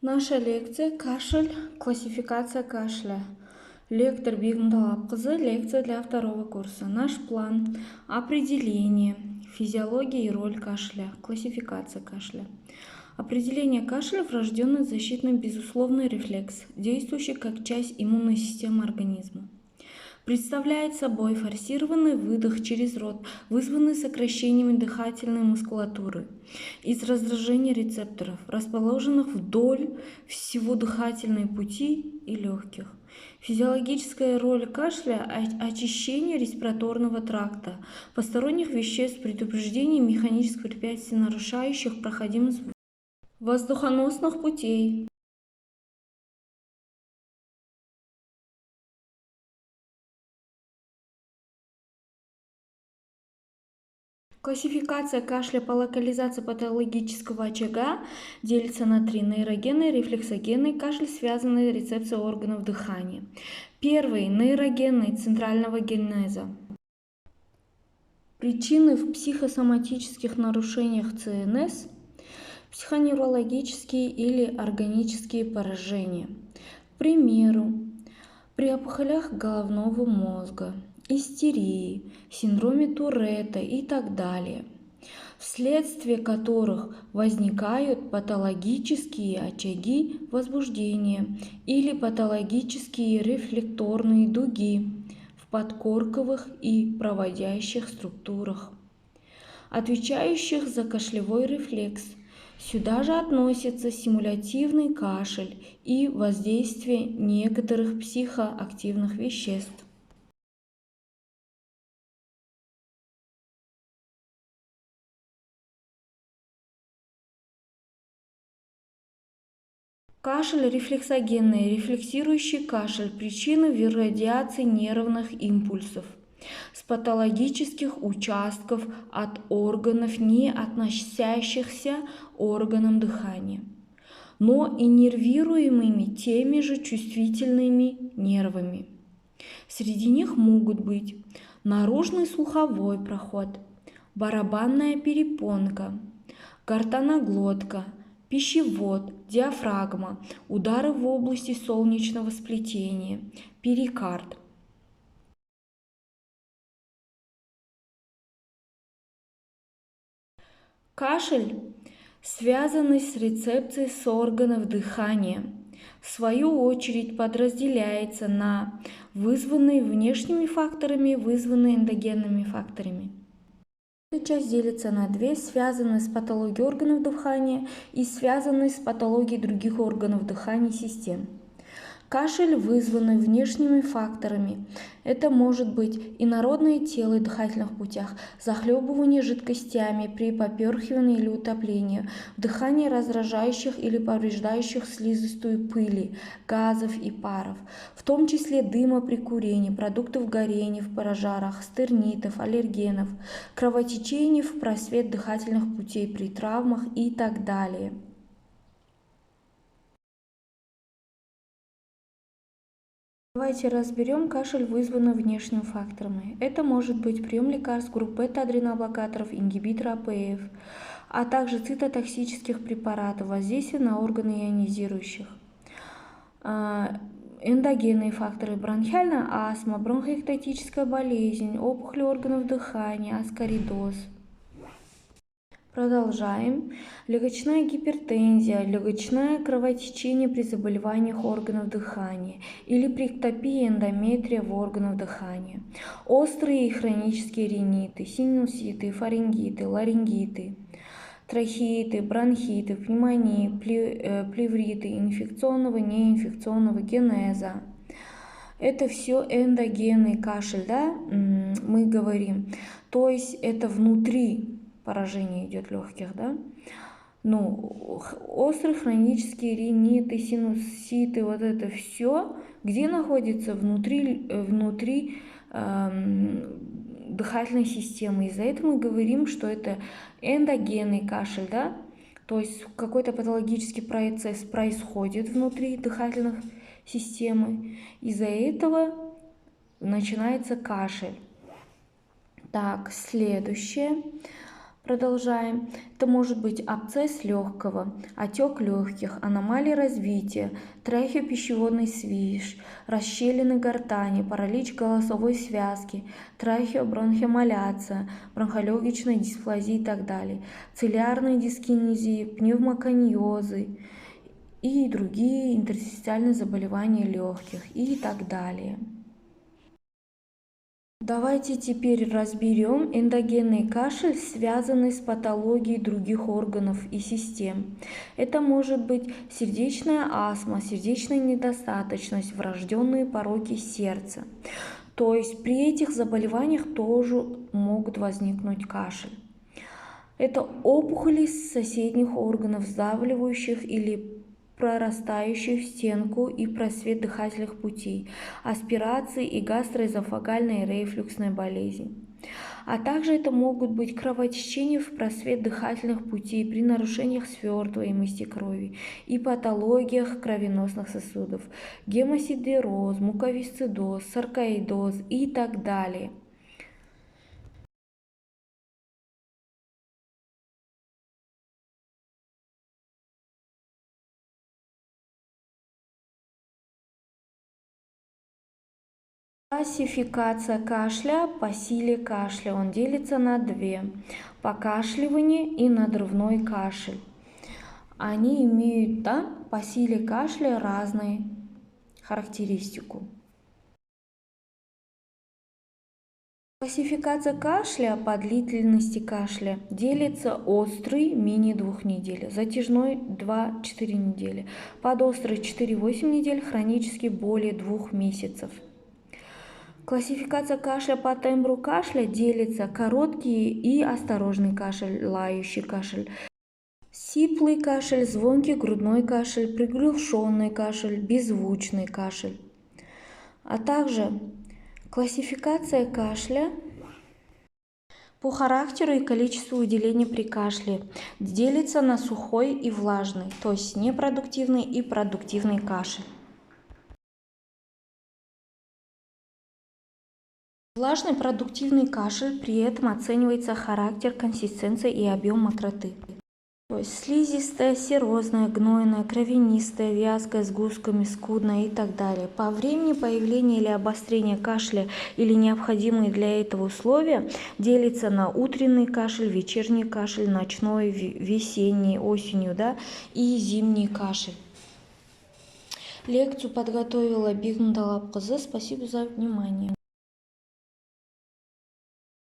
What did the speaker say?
Наша лекция «Кашель. Классификация кашля». Лектор Бигмдалапқызы, лекция для второго курса. Наш план: определение, физиология и роль кашля, классификация кашля. Определение кашля — врожденный защитный безусловный рефлекс, действующий как часть иммунной системы организма. Представляет собой форсированный выдох через рот, вызванный сокращениями дыхательной мускулатуры из раздражения рецепторов, расположенных вдоль всего дыхательной пути и легких. Физиологическая роль кашля – очищение респираторного тракта, посторонних веществ, предупреждение механических препятствий, нарушающих проходимость воздухоносных путей. Классификация кашля по локализации патологического очага делится на три: нейрогенный, рефлексогенный кашель, связанный с рецепцией органов дыхания. Первый – нейрогенный, центрального генеза. Причины в психосоматических нарушениях ЦНС, психоневрологические или органические поражения. К примеру, при опухолях головного мозга, истерии, синдроме Туретта и так далее, вследствие которых возникают патологические очаги возбуждения или патологические рефлекторные дуги в подкорковых и проводящих структурах, отвечающих за кашлевой рефлекс. Сюда же относятся симулятивный кашель и воздействие некоторых психоактивных веществ. Кашель рефлексогенный, рефлексирующий кашель, причина в радиации нервных импульсов с патологических участков от органов, не относящихся органам дыхания, но иннервируемыми теми же чувствительными нервами. Среди них могут быть наружный слуховой проход, барабанная перепонка, гортаноглотка, пищевод, диафрагма, удары в области солнечного сплетения, перикард. Кашель, связанный с рецепцией с органов дыхания, в свою очередь подразделяется на вызванные внешними факторами, вызванные эндогенными факторами. Эта часть делится на две: связанные с патологией органов дыхания и связанные с патологией других органов дыхания и систем. Кашель, вызванный внешними факторами. Это может быть инородное тело в дыхательных путях, захлебывание жидкостями при поперхивании или утоплении, вдыхание раздражающих или повреждающих слизистую пыли, газов и паров, в том числе дыма при курении, продуктов горения в пожарах, стернитов, аллергенов, кровотечений в просвет дыхательных путей при травмах и так далее. Давайте разберем кашель, вызванный внешними факторами. Это может быть прием лекарств групп бета-адреноблокаторов, ингибитора АПФ, а также цитотоксических препаратов, воздействие на органы ионизирующих. Эндогенные факторы: бронхиальная астма, бронхоэктатическая болезнь, опухоли органов дыхания, аскоридоз. Продолжаем. Легочная гипертензия, легочное кровотечение при заболеваниях органов дыхания или при эктопии эндометрия в органах дыхания. Острые и хронические риниты, синуситы, фарингиты, ларингиты, трахеиты, бронхиты, пневмонии, плевриты инфекционного, неинфекционного генеза. Это все эндогенный кашель, да, мы говорим. То есть это внутри поражение идет легких, да? Ну, острые хронические риниты, синуситы, вот это все, где находится внутри дыхательной системы. Из-за этого мы говорим, что это эндогенный кашель, да? То есть какой-то патологический процесс происходит внутри дыхательных системы. Из-за этого начинается кашель. Так, следующее. Продолжаем. Это может быть абсцесс легкого, отек легких, аномалии развития, трахеопищеводный свищ, расщелины гортани, паралич голосовой связки, трахеобронхиомаляция, бронхолегочная дисплазия и так далее, цилиарные дискинезии, пневмокониозы и другие интерстициальные заболевания легких и так далее. Давайте теперь разберем эндогенный кашель, связанный с патологией других органов и систем. Это может быть сердечная астма, сердечная недостаточность, врожденные пороки сердца. То есть при этих заболеваниях тоже могут возникнуть кашель. Это опухоли соседних органов, сдавливающих или прорастающих в стенку и просвет дыхательных путей, аспирации и гастроэзофагальная рефлюксная болезнь. А также это могут быть кровотечения в просвет дыхательных путей при нарушениях свертываемости крови и патологиях кровеносных сосудов, гемосидероз, муковисцидоз, саркоидоз и так далее. Классификация кашля по силе кашля. Он делится на две: покашливание и надрывной кашель. Они имеют по силе кашля разные характеристику. Классификация кашля по длительности кашля делится: острый менее 2 недель, затяжной 2-4 недели, подострый 4-8 недель, хронический более 2 месяцев. Классификация кашля по тембру кашля делится: короткий и осторожный кашель, лающий кашель, сиплый кашель, звонкий грудной кашель, приглушенный кашель, беззвучный кашель. А также классификация кашля по характеру и количеству выделений при кашле делится на сухой и влажный, то есть непродуктивный и продуктивный кашель. Влажный продуктивный кашель, при этом оценивается характер, консистенция и объем мокроты. То есть слизистая, серозная, гнойная, кровянистая, вязкая, с густками, скудная и так далее. По времени появления или обострения кашля или необходимые для этого условия делится на утренний кашель, вечерний кашель, ночной, весенний, осенью, и зимний кашель. Лекцию подготовила Бигнаталапқызы. Спасибо за внимание.